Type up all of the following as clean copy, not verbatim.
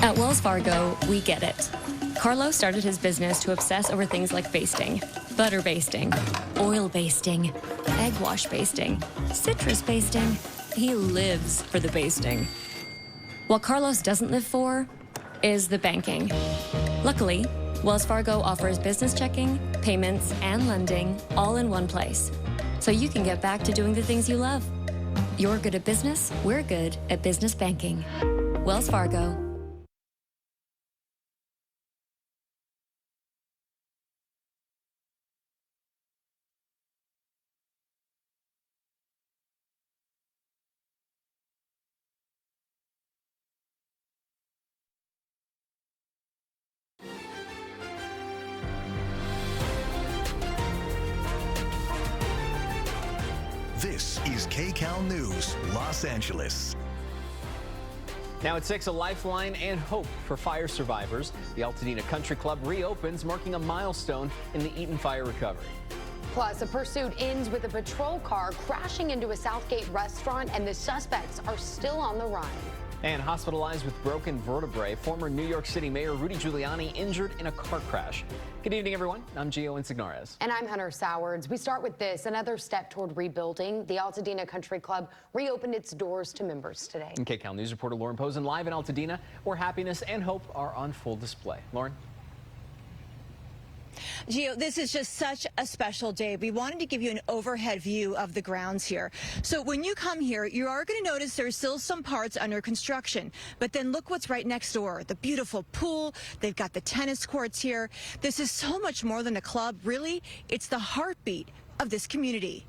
At Wells Fargo, we get it. Carlos started his business to obsess over things like basting, butter basting, oil basting, egg wash basting, citrus basting. He lives for the basting. What Carlos doesn't live for is the banking. Luckily, Wells Fargo offers business checking, payments, and lending all in one place. So you can get back to doing the things you love. You're good at business, we're good at business banking. Wells Fargo. This is KCAL News, Los Angeles. Now at 6, a lifeline and hope for fire survivors. The Altadena Country Club reopens, marking a milestone in the Eaton fire recovery. Plus, a pursuit ends with a patrol car crashing into a Southgate restaurant, and the suspects are still on the run. And hospitalized with broken vertebrae, former New York City Mayor Rudy Giuliani injured in a car crash. Good evening, everyone. I'm Gio Insignares. And I'm Hunter Sowards. We start with this, another step toward rebuilding. The Altadena Country Club reopened its doors to members today. And KCAL News reporter Lauren Posen live in Altadena, where happiness and hope are on full display. Lauren? Gio, this is just such a special day. We wanted to give you an overhead view of the grounds here. So when you come here, you are going to notice there's still some parts under construction. But then look what's right next door. The beautiful pool. They've got the tennis courts here. This is so much more than a club. Really, it's the heartbeat of this community.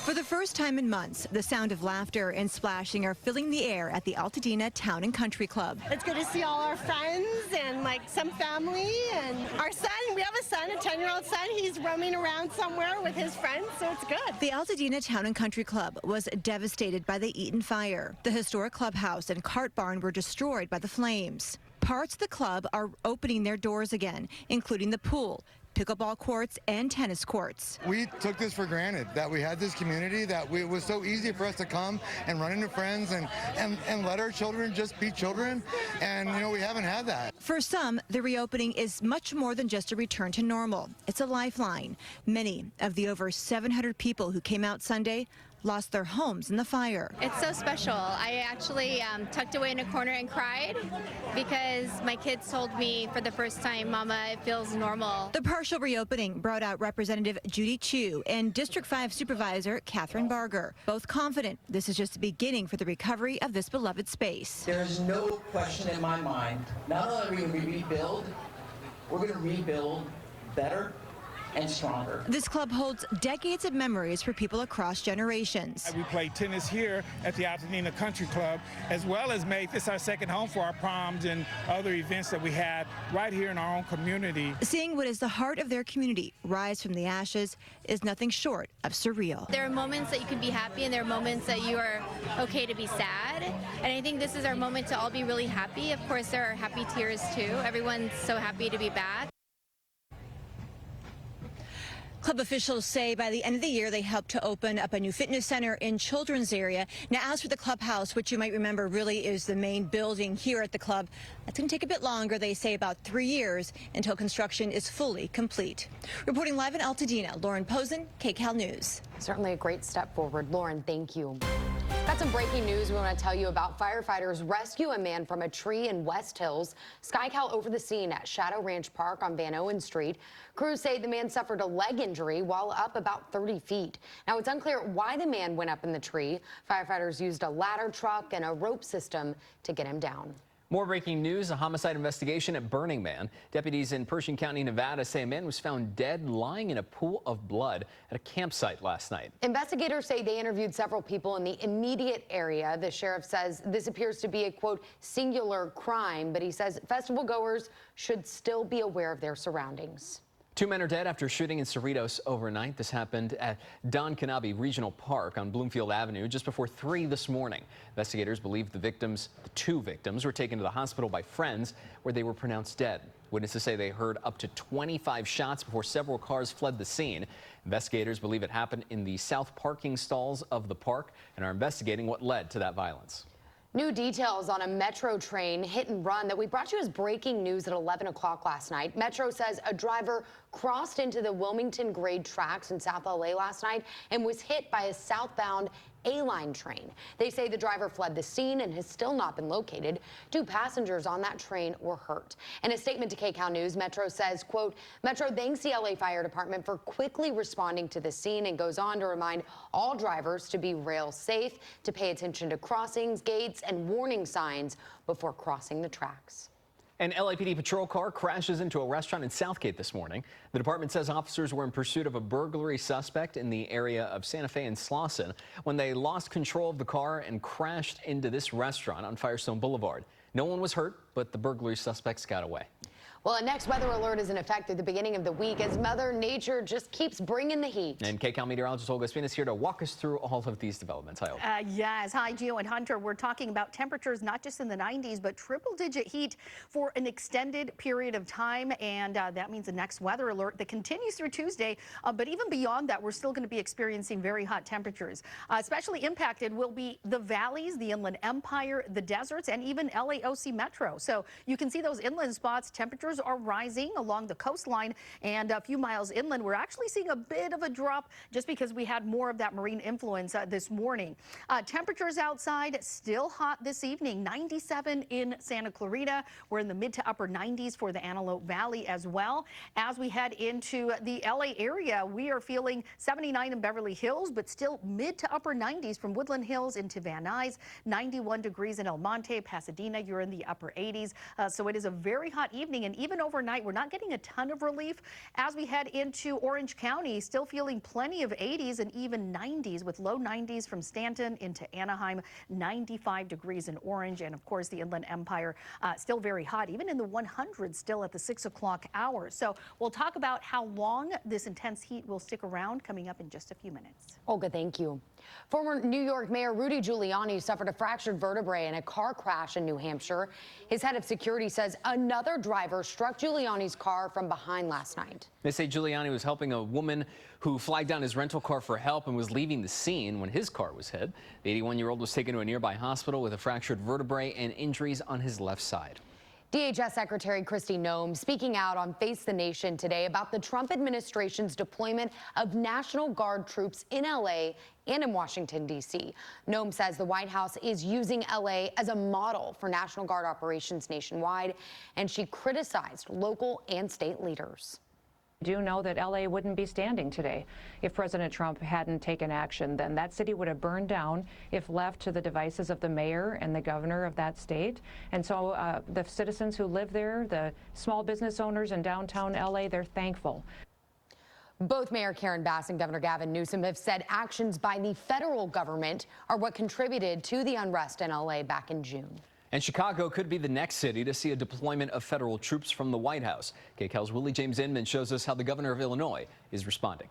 For the first time in months, the sound of laughter and splashing are filling the air at the Altadena Town and Country Club. It's good to see all our friends and like some family and our son. We have a son, a 10-year-old son. He's roaming around somewhere with his friends, so it's good. The Altadena Town and Country Club was devastated by the Eaton fire. The historic clubhouse and cart barn were destroyed by the flames. Parts of the club are opening their doors again, including the pool, pickleball courts, and tennis courts. We took this for granted, that we had this community, that it was so easy for us to come and run into friends and let our children just be children. And, you know, we haven't had that. For some, the reopening is much more than just a return to normal. It's a lifeline. Many of the over 700 people who came out Sunday lost their homes in the fire. It's so special. I actually tucked away in a corner and cried because my kids told me for the first time, Mama, it feels normal. The partial reopening brought out Representative Judy Chu and District 5 Supervisor Catherine Barger, both confident this is just the beginning for the recovery of this beloved space. There's no question in my mind, not only are we going to rebuild, we're going to rebuild better and stronger. This club holds decades of memories for people across generations. We play tennis here at the Altadena Country Club, as well as make this our second home for our proms and other events that we had right here in our own community. Seeing what is the heart of their community rise from the ashes is nothing short of surreal. There are moments that you can be happy and there are moments that you are okay to be sad. And I think this is our moment to all be really happy. Of course, there are happy tears too. Everyone's so happy to be back. Club officials say by the end of the year, they hope to open up a new fitness center in children's area. Now, as for the clubhouse, which you might remember really is the main building here at the club, that's going to take a bit longer. They say about 3 years until construction is fully complete. Reporting live in Altadena, Lauren Posen, KCAL News. Certainly a great step forward. Lauren, thank you. Got some breaking news we want to tell you about. Firefighters rescue a man from a tree in West Hills. SkyCal over the scene at Shadow Ranch Park on Van Owen Street. Crews say the man suffered a leg injury while up about 30 feet. Now, it's unclear why the man went up in the tree. Firefighters used a ladder truck and a rope system to get him down. More breaking news, a homicide investigation at Burning Man. Deputies in Pershing County, Nevada say a man was found dead lying in a pool of blood at a campsite last night. Investigators say they interviewed several people in the immediate area. The sheriff says this appears to be a, quote, singular crime, but he says festival goers should still be aware of their surroundings. 2 men are dead after shooting in Cerritos overnight. This happened at Don Canabi Regional Park on Bloomfield Avenue just before 3 this morning. Investigators believe the two victims were taken to the hospital by friends where they were pronounced dead. Witnesses say they heard up to 25 shots before several cars fled the scene. Investigators believe it happened in the south parking stalls of the park and are investigating what led to that violence. New details on a Metro train hit and run that we brought you as breaking news at 11 o'clock last night. Metro says a driver crossed into the Wilmington grade tracks in South LA last night and was hit by a southbound A-line train. They say the driver fled the scene and has still not been located. 2 passengers on that train were hurt. In a statement to KCAL News, Metro says, quote, Metro thanks the LA Fire Department for quickly responding to the scene and goes on to remind all drivers to be rail safe, to pay attention to crossings, gates, and warning signs before crossing the tracks. An LAPD patrol car crashes into a restaurant in Southgate this morning. The department says officers were in pursuit of a burglary suspect in the area of Santa Fe and Slauson when they lost control of the car and crashed into this restaurant on Firestone Boulevard. No one was hurt, but the burglary suspects got away. Well, a next weather alert is in effect through the beginning of the week as Mother Nature just keeps bringing the heat. And KCAL meteorologist Olga Espina is here to walk us through all of these developments. Hi, Olga. Yes. Hi, Gio and Hunter. We're talking about temperatures not just in the 90s, but triple-digit heat for an extended period of time. And that means the next weather alert that continues through Tuesday. But even beyond that, we're still going to be experiencing very hot temperatures. Especially impacted will be the valleys, the Inland Empire, the deserts, and even LAOC Metro. So you can see those inland spots. Temperatures are rising along the coastline, and a few miles inland we're actually seeing a bit of a drop just because we had more of that marine influence this morning. Temperatures outside still hot this evening. 97 in Santa Clarita. We're in the mid to upper 90s for the Antelope Valley as well. As we head into the LA area, we are feeling 79 in Beverly Hills, but still mid to upper 90s from Woodland Hills into Van Nuys. 91 degrees in El Monte. Pasadena, you're in the upper 80s. So it is a very hot evening, and even overnight, we're not getting a ton of relief. As we head into Orange County, still feeling plenty of 80s and even 90s with low 90s from Stanton into Anaheim, 95 degrees in Orange. And of course, the Inland Empire still very hot, even in the 100s still at the 6 o'clock hour. So we'll talk about how long this intense heat will stick around coming up in just a few minutes. Olga, thank you. Former New York Mayor Rudy Giuliani suffered a fractured vertebrae in a car crash in New Hampshire. His head of security says another driver struck Giuliani's car from behind last night. They say Giuliani was helping a woman who flagged down his rental car for help and was leaving the scene when his car was hit. The 81-year-old was taken to a nearby hospital with a fractured vertebrae and injuries on his left side. DHS Secretary Kristi Noem speaking out on Face the Nation today about the Trump administration's deployment of National Guard troops in LA and in Washington, D.C. Noem says the White House is using LA as a model for National Guard operations nationwide, and she criticized local and state leaders. Do know that LA wouldn't be standing today if President Trump hadn't taken action. Then that city would have burned down if left to the devices of the mayor and the governor of that state. And so the citizens who live there, the small business owners in downtown LA, they're thankful. Both Mayor Karen Bass and Governor Gavin Newsom have said actions by the federal government are what contributed to the unrest in LA back in June. And Chicago could be the next city to see a deployment of federal troops from the White House. KCAL's Willie James Inman shows us how the governor of Illinois is responding.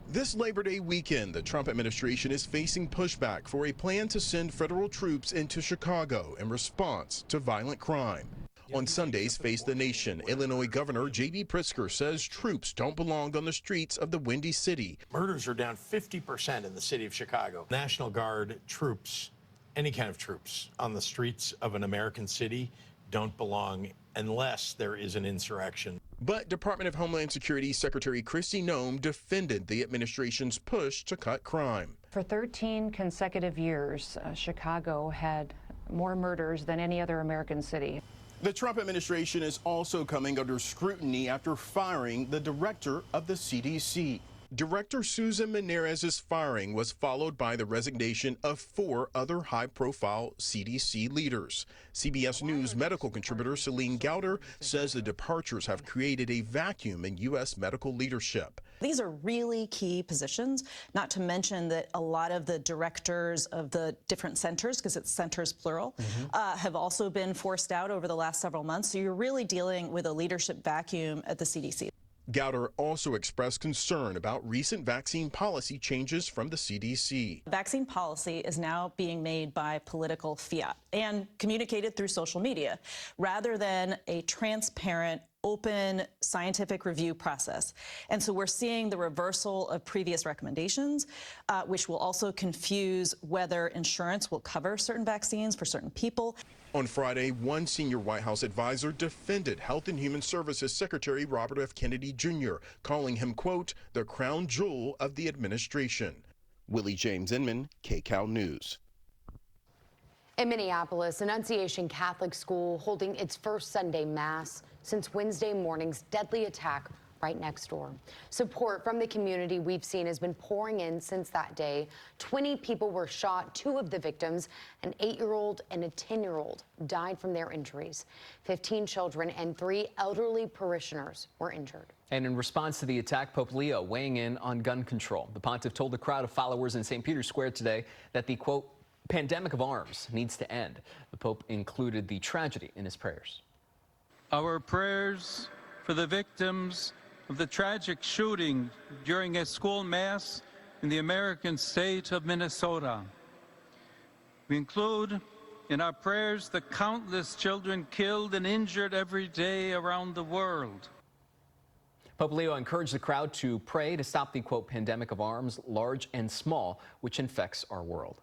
This Labor Day weekend, the Trump administration is facing pushback for a plan to send federal troops into Chicago in response to violent crime. On Sunday's Face the Nation, Illinois Governor J.B. Pritzker says troops don't belong on the streets of the Windy City. Murders are down 50% in the city of Chicago. National Guard troops, any kind of troops on the streets of an American city don't belong unless there is an insurrection. But Department of Homeland Security Secretary Kristi Noem defended the administration's push to cut crime. For 13 consecutive years, Chicago had more murders than any other American city. The Trump administration is also coming under scrutiny after firing the director of the CDC. Director Susan Menarez's firing was followed by the resignation of 4 other high-profile CDC leaders. CBS News medical contributor Celine Gowder says the departures have created a vacuum in U.S. medical leadership. These are really key positions, not to mention that a lot of the directors of the different centers, because it's centers plural, have also been forced out over the last several months. So you're really dealing with a leadership vacuum at the CDC. Gowder also expressed concern about recent vaccine policy changes from the CDC. Vaccine policy is now being made by political fiat and communicated through social media rather than a transparent open scientific review process. And so we're seeing the reversal of previous recommendations, which will also confuse whether insurance will cover certain vaccines for certain people. On Friday, one senior White House advisor defended Health and Human Services Secretary Robert F. Kennedy Jr., calling him, quote, the crown jewel of the administration. Willie James Inman, KCAL News. In Minneapolis, Annunciation Catholic School holding its first Sunday Mass since Wednesday morning's deadly attack right next door. Support from the community we've seen has been pouring in since that day. 20 people were shot. 2 of the victims, an 8-year-old and a 10-year-old, died from their injuries. 15 children and 3 elderly parishioners were injured. And in response to the attack, Pope Leo weighing in on gun control. The pontiff told the crowd of followers in St. Peter's Square today that the, quote, pandemic of arms needs to end. The Pope included the tragedy in his prayers. Our prayers for the victims of the tragic shooting during a school mass in the American state of Minnesota. We include in our prayers the countless children killed and injured every day around the world. Pope Leo encouraged the crowd to pray to stop the, quote, pandemic of arms, large and small, which infects our world.